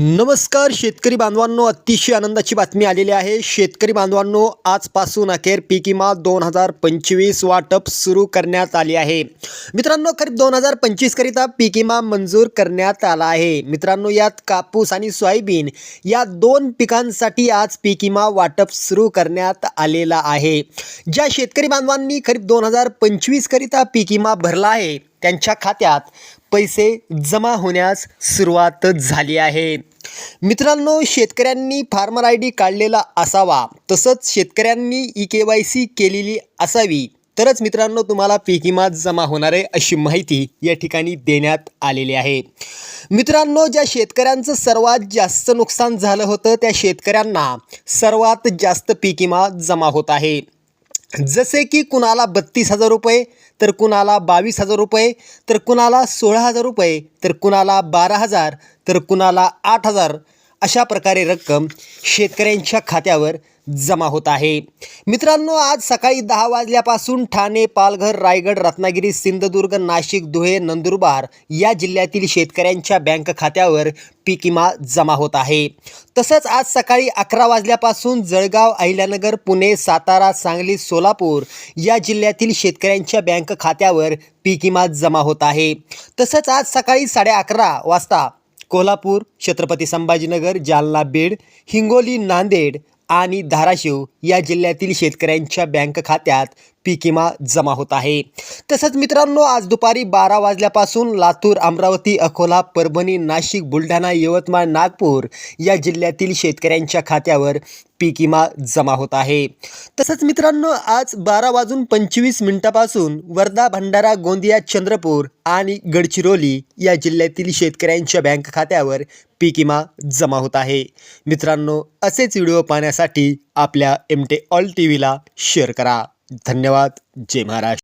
नमस्कार शेतकरी बांधवांनो, अतिशय आनंदाची बातमी आलेली आहे। शेतकरी बांधवांनो, आजपासून अखेर पीक विमा 2025 वाटप सुरू करण्यात आले आहे। मित्रांनो, खरीप 2025 करिता पीक विमा मंजूर करण्यात आला आहे। मित्रांनो, यात कापूस आणि सोयाबीन या दोन पिकांसाठी आज पीक विमा वाटप सुरू करण्यात आलेला आहे। ज्या शेतकरी बांधवांनी खरीप 2025 करिता पीक विमा भरला आहे त्यांच्या खात्यात पैसे जमा होण्यास सुरुवात झाली आहे। मित्रांनो, शेतकऱ्यांनी फार्मर ID काढलेला असावा, तसंच शेतकऱ्यांनी EKYC केलेली असावी, तरच मित्रांनो तुम्हाला पीक विमा जमा होणार आहे अशी माहिती या ठिकाणी देण्यात आलेली आहे। मित्रांनो, ज्या शेतकऱ्यांचं सर्वात जास्त नुकसान झालं होतं त्या शेतकऱ्यांना सर्वात जास्त पीक विमा जमा होत आहे। जसे की कुणाला 32,000 रुपये, तर कुणाला 22,000 रुपये, तर कुणाला 16,000 रुपये, तर कुणाला 12,000, तर कुणाला 8,000 अशा प्रकारे रक्कम शेतकऱ्यांच्या खात्यावर जमा होत आहे। मित्रांनो, आज सकाळी 10 वाजल्यापासून ठाणे, पालघर, रायगड, रत्नागिरी, सिंधुदुर्ग, नाशिक, धुळे, नंदुरबार या जिल्ह्यातील शेतकऱ्यांच्या बँक खात्यावर पीक विमा जमा होत आहे। तसंच आज सकाळी 11 वाजल्यापासून जळगाव, अहिल्यानगर, पुणे, सातारा, सांगली, सोलापूर या जिल्ह्यातील शेतकऱ्यांच्या बँक खात्यावर पीक विमा जमा होत आहे। तसंच आज सकाळी 11:30 वाजता कोल्हापूर, छत्रपती संभाजीनगर, जालना, बीड, हिंगोली, नांदेड आणि धाराशिव या जिल्ह्यातील शेतकऱ्यांच्या बँक खात्यात पीक विमा जमा होत आहे। तसंच मित्रांनो, आज दुपारी 12 वाजल्यापासून लातूर, अमरावती, अकोला, परभणी, नाशिक, बुलढाणा, यवतमाळ, नागपूर या जिल्ह्यातील शेतकऱ्यांच्या खात्यावर पीक विमा जमा होत आहे। तसंच मित्रांनो, आज 12:25 वर्धा, भंडारा, गोंदिया, चंद्रपूर आणि गडचिरोली या जिल्ह्यातील शेतकऱ्यांच्या बँक खात्यावर पीक विमा जमा होत आहे। मित्रांनो, असेच व्हिडिओ पाहण्यासाठी आपल्या MT All TVला शेअर करा। धन्यवाद। जय महाराष्ट्र।